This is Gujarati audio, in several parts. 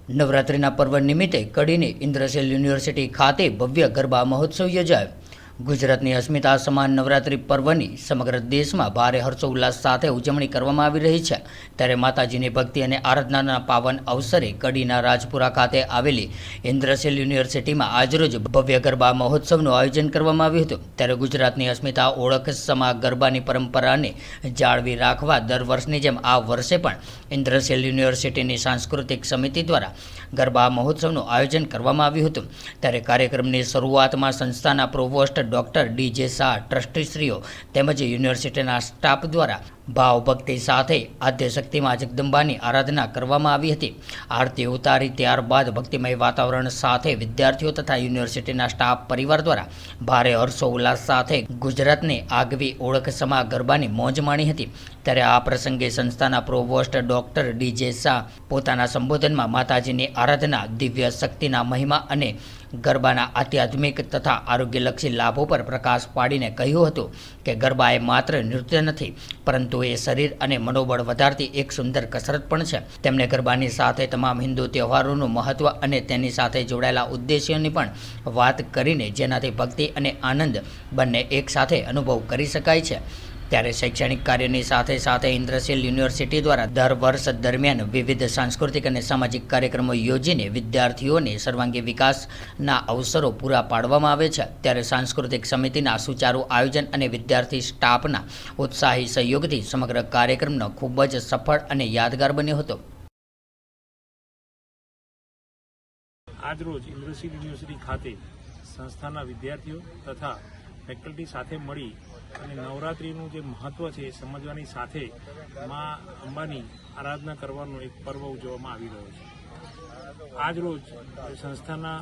નવરાત્રિના પર્વ નિમિત્તે કડીની ઇન્દ્રશીલ યુનિવર્સિટી ખાતે ભવ્ય ગરબા મહોત્સવ યોજાયો। ગુજરાતની અસ્મિતા સમાન નવરાત્રિ પર્વની સમગ્ર દેશમાં ભારે હર્ષોલ્લાસ સાથે ઉજવણી કરવામાં આવી રહી છે। ત્યારે માતાજીની ભક્તિ અને આરાધનાના પાવન અવસરે કડીના રાજપુરા ખાતે આવેલી ઇન્દ્રશીલ યુનિવર્સિટીમાં આજરોજ ભવ્ય ગરબા મહોત્સવનું આયોજન કરવામાં આવ્યું હતું। ત્યારે ગુજરાતની અસ્મિતા ઓળખ સમા ગરબાની પરંપરાને જાળવી રાખવા દર વર્ષની જેમ આ વર્ષે પણ ઇન્દ્રશીલ યુનિવર્સિટીની સાંસ્કૃતિક સમિતિ દ્વારા ગરબા મહોત્સવનું આયોજન કરવામાં આવ્યું હતું। ત્યારે કાર્યક્રમની શરૂઆતમાં સંસ્થાના પ્રોવોસ્ટ ડોક્ટર ડી.જે. શાહ, ટ્રસ્ટીશ્રીઓ તેમજ યુનિવર્સિટીના સ્ટાફ દ્વારા ભાવભક્તિ સાથે આદ્યશક્તિમાં જગદંબાની આરાધના કરવામાં આવી હતી। આરતી ઉતારી ત્યારબાદ ભક્તિમય વાતાવરણ સાથે વિદ્યાર્થીઓ તથા યુનિવર્સિટીના સ્ટાફ પરિવાર દ્વારા ભારે હર્ષોલ્લાસ સાથે ગુજરાતની આગવી ઓળખ સમા ગરબાની મોજ માણી હતી। ત્યારે આ પ્રસંગે સંસ્થાના પ્રોવોસ્ટ ડોક્ટર ડી.જે. શાહ પોતાના સંબોધનમાં માતાજીની આરાધના, દિવ્ય શક્તિના મહિમા અને ગરબાના આધ્યાત્મિક તથા આરોગ્યલક્ષી લાભો પર પ્રકાશ પાડીને કહ્યું હતું કે ગરબા એ માત્ર નૃત્ય નથી, પરંતુ એ શરીર અને મનોબળ વધારતી એક સુંદર કસરત પણ છે। તેમણે ગરબાની સાથે તમામ હિન્દુ તહેવારોનું મહત્વ અને તેની સાથે જોડાયેલા ઉદ્દેશ્યોની પણ વાત કરીને જેનાથી ભક્તિ અને આનંદ બંને એક સાથે અનુભવ કરી શકાય છે। ત્યારે શૈક્ષણિક કાર્યની સાથે સાથે ઇન્દ્રશીલ યુનિવર્સિટી દ્વારા દર વર્ષ દરમિયાન વિવિધ સાંસ્કૃતિક અને સામાજિક કાર્યક્રમો યોજીને વિદ્યાર્થીઓને સર્વાંગી વિકાસના અવસરો પૂરા પાડવામાં આવે છે। ત્યારે સાંસ્કૃતિક સમિતિના સુચારુ આયોજન અને વિદ્યાર્થી સ્ટાફના ઉત્સાહી સહયોગથી સમગ્ર કાર્યક્રમનો ખૂબ જ સફળ અને યાદગાર બન્યો હતો। આજરોજ ઇન્દ્રશીલ યુનિવર્સિટી ખાતે સંસ્થાના વિદ્યાર્થીઓ તથા ફેકલ્ટી સાથે મળી અને નવરાત્રિનું જે મહત્ત્વ છે એ સમજવાની સાથે મા અંબાની આરાધના કરવાનો એક પર્વ ઉજવવામાં આવી રહ્યો છે। આજરોજ સંસ્થાના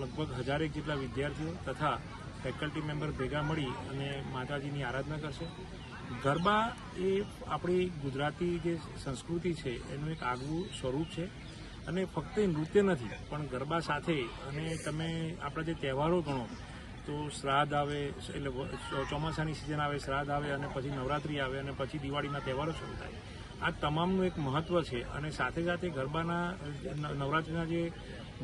લગભગ 1000 જેટલા વિદ્યાર્થીઓ તથા ફેકલ્ટી મેમ્બર ભેગા મળી અને માતાજીની આરાધના કરશે। ગરબા એ આપણી ગુજરાતી જે સંસ્કૃતિ છે એનું એક આગવું સ્વરૂપ છે અને ફક્ત નૃત્ય નથી પણ ગરબા સાથે અને તમે આપણા જે તહેવારો ગણો તો શ્રાદ્ધ આવે એટલે ચોમાસાની સિઝન આવે, શ્રાદ્ધ આવે અને પછી નવરાત્રિ આવે અને પછી દિવાળીના તહેવારો શરૂ થાય। આ તમામનું એક મહત્ત્વ છે અને સાથે સાથે ગરબાના નવરાત્રિના જે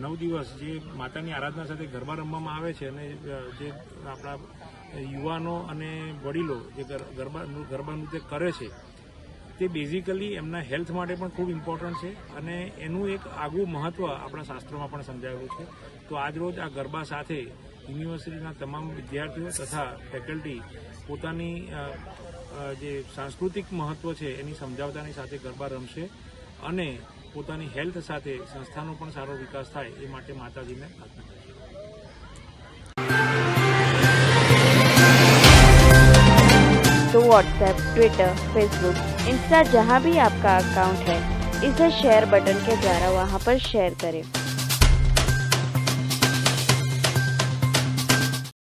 9 દિવસ જે માતાની આરાધના સાથે ગરબા રમવામાં આવે છે અને જે આપણા યુવાનો અને વડીલો જે ગરબા નૃત્ય કરે છે તે બેઝિકલી એમના હેલ્થ માટે પણ ખૂબ ઇમ્પોર્ટન્ટ છે અને એનું એક આગવું મહત્ત્વ આપણા શાસ્ત્રોમાં પણ સમજાવેલું છે। તો આજરોજ આ ગરબા સાથે યુનિવર્સિટીના તમામ વિદ્યાર્થીઓ તથા ફેકલ્ટી પોતાની જે સાંસ્કૃતિક મહત્ત્વ છે એની સમજાવતાની સાથે ગરબા રમશે અને પોતાની હેલ્થ સાથે સંસ્થાનો પણ સારો વિકાસ થાય એ માટે માતાજીને પ્રાર્થના કરશે। तो व्हाट्सएप, ट्विटर, फेसबुक, इंस्टा जहाँ भी आपका अकाउंट है, इसे शेयर बटन के द्वारा वहाँ पर शेयर करें।